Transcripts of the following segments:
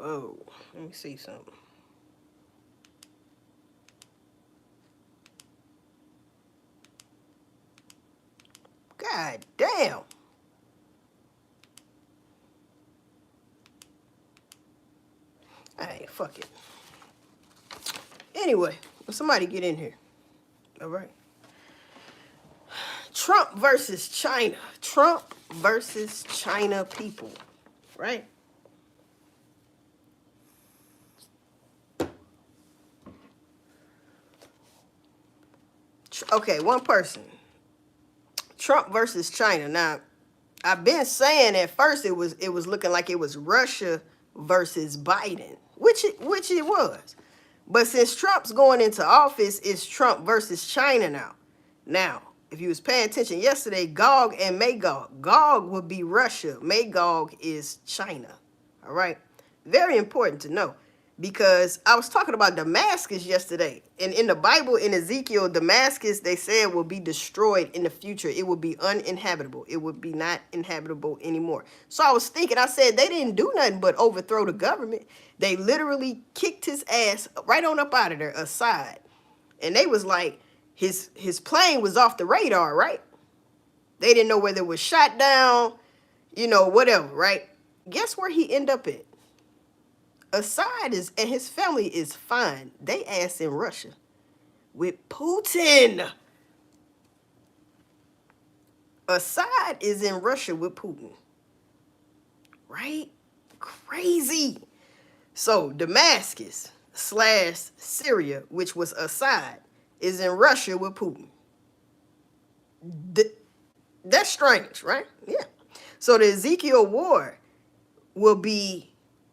Oh, let me see something. God damn. Hey, fuck it. Anyway, somebody get in here. All right. Trump versus China. Trump versus China people. Right? Okay, one person. Trump versus China. Now, I've been saying at first it was looking like it was Russia versus Biden, which it was. But since Trump's going into office, it's Trump versus China now. Now, if you was paying attention yesterday, Gog and Magog. Gog would be Russia. Magog is China. All right? Very important to know. Because I was talking about Damascus yesterday. And in the Bible, in Ezekiel, Damascus, they said will be destroyed in the future. It will be uninhabitable. It would be not inhabitable anymore. So I was thinking, I said, they didn't do nothing but overthrow the government. They literally kicked his ass right on up out of there, aside. And they was like, his plane was off the radar, right? They didn't know whether it was shot down, whatever, right? Guess where he ended up at? Assad and his family is fine. They ass in Russia with Putin. Assad is in Russia with Putin. Right? Crazy. So Damascus / Syria, which was Assad, is in Russia with Putin. That's strange, right? Yeah. So the Ezekiel war will be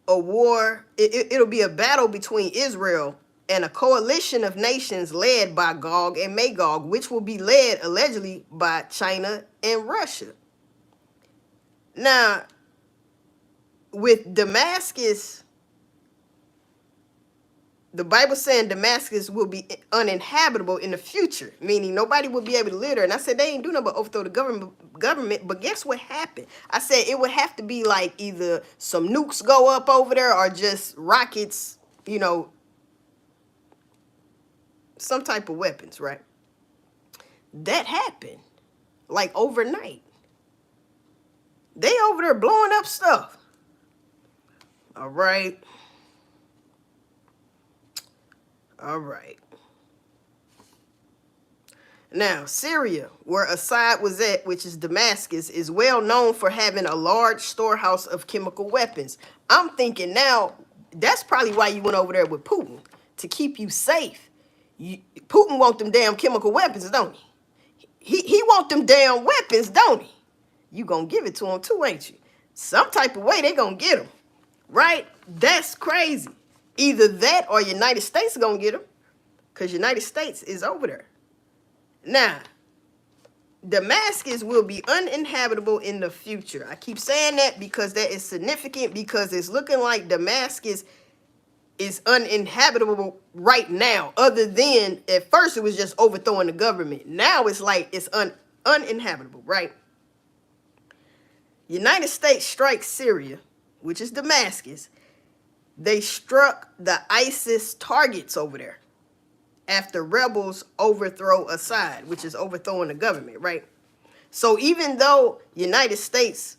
a war. It'll be a battle between Israel and a coalition of nations led by Gog and Magog, which will be led allegedly by China and Russia. Now, with Damascus, the Bible saying Damascus will be uninhabitable in the future, meaning nobody will be able to live there. And I said, they ain't do nothing but overthrow the government. But guess what happened? I said it would have to be like either some nukes go up over there or just rockets, some type of weapons, right? That happened like overnight. They over there blowing up stuff. All right. All right. Now, Syria, where Assad was at, which is Damascus, is well known for having a large storehouse of chemical weapons. I'm thinking now, that's probably why you went over there with Putin, to keep you safe. Putin want them damn chemical weapons, don't he? He want them damn weapons, don't he? You gonna give it to him too, ain't you? Some type of way they gonna get them, right? That's crazy. Either that or United States gonna get them, because United States is over there. Now, Damascus will be uninhabitable in the future. I keep saying that because that is significant, because it's looking like Damascus is uninhabitable right now. Other than, at first it was just overthrowing the government. Now it's like it's uninhabitable, right? United States strikes Syria, which is Damascus. They struck the ISIS targets over there after rebels overthrow Assad, which is overthrowing the government, right? So even though United States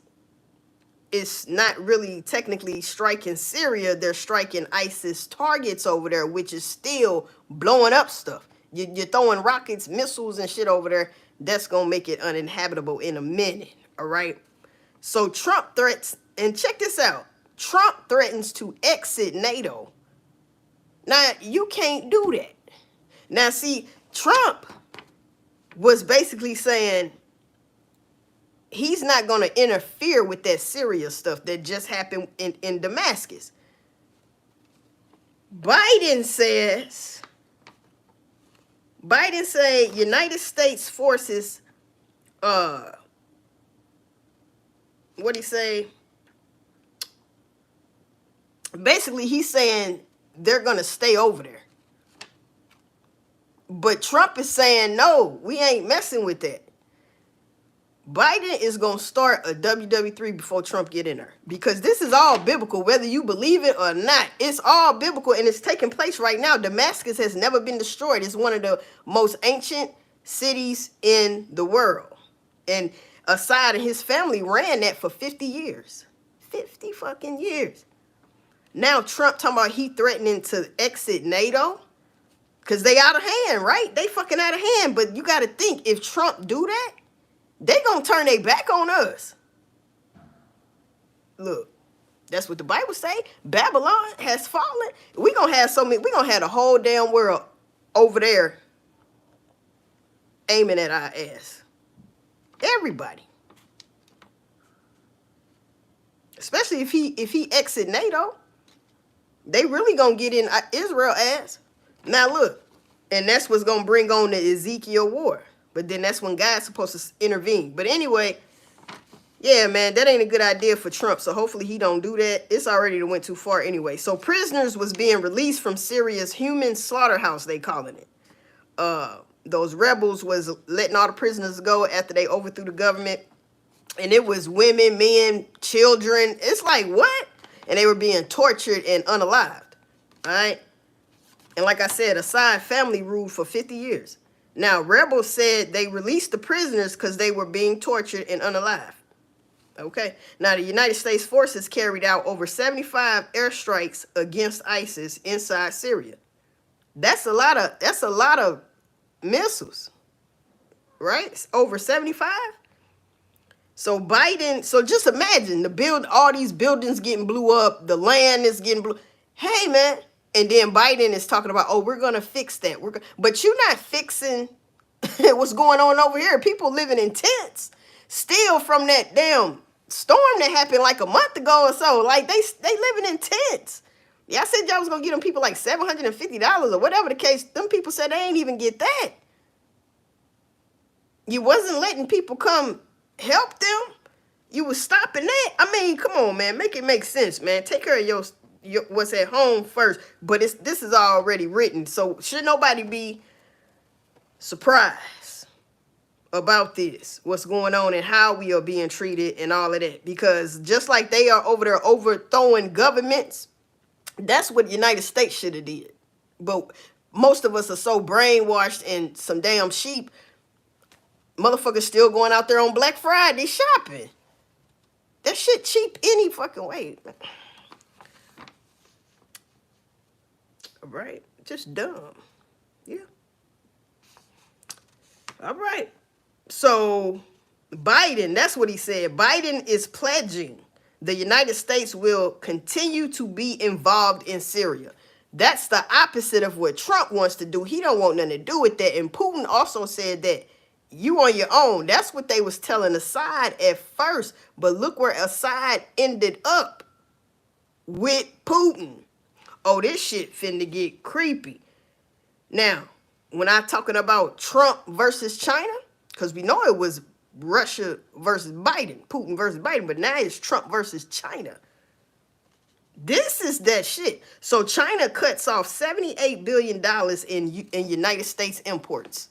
is not really technically striking Syria, they're striking ISIS targets over there, which is still blowing up stuff. You're throwing rockets, missiles, and shit over there. That's going to make it uninhabitable in a minute, all right? So Trump threats, and check this out. Trump threatens to exit NATO. Now, you can't do that. Now, see, Trump was basically saying he's not going to interfere with that Syria stuff that just happened in Damascus. Biden said United States forces, what he say? Basically, he's saying they're going to stay over there. But Trump is saying, no, we ain't messing with that. Biden is going to start a WW3 before Trump get in there. Because this is all biblical, whether you believe it or not. It's all biblical, and it's taking place right now. Damascus has never been destroyed. It's one of the most ancient cities in the world. And Assad and his family ran that for 50 years. 50 fucking years. Now Trump talking about he threatening to exit NATO. Because they out of hand, right? They fucking out of hand. But you got to think, if Trump do that, they gonna turn their back on us. Look, that's what the Bible say. Babylon has fallen. We gonna have so many. We gonna have the whole damn world over there aiming at our ass. Everybody, especially if he exit NATO, they really gonna get in Israel ass. Now look, and that's what's gonna bring on the Ezekiel war. But then that's when God's supposed to intervene. But anyway, yeah, man, that ain't a good idea for Trump. So hopefully he don't do that. It's already went too far anyway. So prisoners was being released from Syria's human slaughterhouse, they calling it. Those rebels was letting all the prisoners go after they overthrew the government. And it was women, men, children. It's like, what? And they were being tortured and unalived. All right? And like I said, Assad family ruled for 50 years. Now, rebels said they released the prisoners because they were being tortured and unalived. Okay. Now, the United States forces carried out over 75 airstrikes against ISIS inside Syria. That's a lot of missiles, right? It's over 75. So Biden, so just imagine all these buildings getting blew up, the land is getting blew. Hey, man. And then Biden is talking about, oh, we're going to fix that. But you're not fixing what's going on over here. People living in tents still from that damn storm that happened like a month ago or so. Like, they living in tents. Yeah, I said y'all was going to get them people like $750 or whatever the case. Them people said they ain't even get that. You wasn't letting people come help them. You was stopping that. I mean, come on, man. Make it make sense, man. Take care of your what's at home first. But this is already written, so should nobody be surprised about this, what's going on and how we are being treated and all of that. Because just like they are over there overthrowing governments, that's what the United States should have did. But most of us are so brainwashed and some damn sheep. Motherfuckers still going out there on Black Friday shopping. That shit cheap any fucking way. Right? Just dumb. Yeah. All right. So Biden, that's what he said. Biden is pledging the United States will continue to be involved in Syria. That's the opposite of what Trump wants to do. He don't want nothing to do with that. And Putin also said that you on your own. That's what they was telling Assad at first. But look where Assad ended up with Putin. Oh, this shit finna get creepy. Now, when I'm talking about Trump versus China, because we know it was Russia versus Biden, Putin versus Biden, but now it's Trump versus China. This is that shit. So China cuts off $78 billion in United States imports.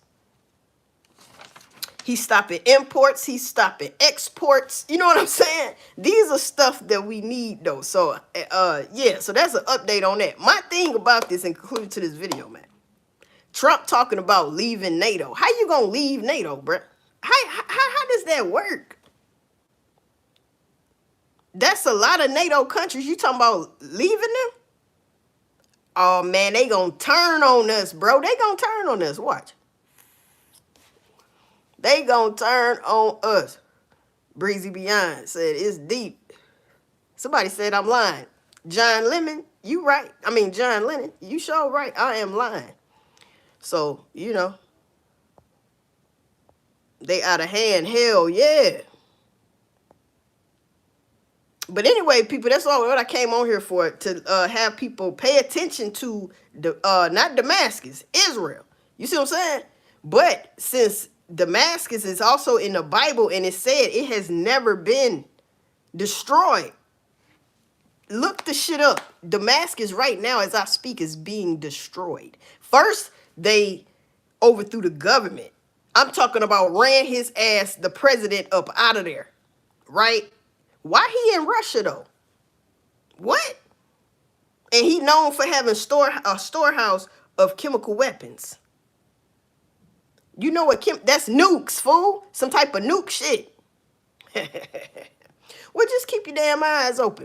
He's stopping imports. He's stopping exports. You know what I'm saying? These are stuff that we need, though. So, yeah. So that's an update on that. My thing about this, and concluded to this video, man. Trump talking about leaving NATO. How you gonna leave NATO, bruh? How does that work? That's a lot of NATO countries. You talking about leaving them? Oh, man, they gonna turn on us, bro. They gonna turn on us. Watch. They gonna turn on us. Breezy Beyond said it's deep. Somebody said I'm lying. John Lemon, you right. I mean, John Lennon, you sure right. I am lying. So, you know, they out of hand. Hell yeah. But anyway, people, that's all what I came on here for, to have people pay attention to not Damascus, Israel. You see what I'm saying? But since Damascus is also in the Bible and it said it has never been destroyed. Look the shit up. Damascus right now, as I speak, is being destroyed. First, they overthrew the government. I'm talking about ran his ass, the president, up out of there, right? Why he in Russia though? What? And he known for having a storehouse of chemical weapons. You know what? That's nukes, fool. Some type of nuke shit. Well, just keep your damn eyes open, man.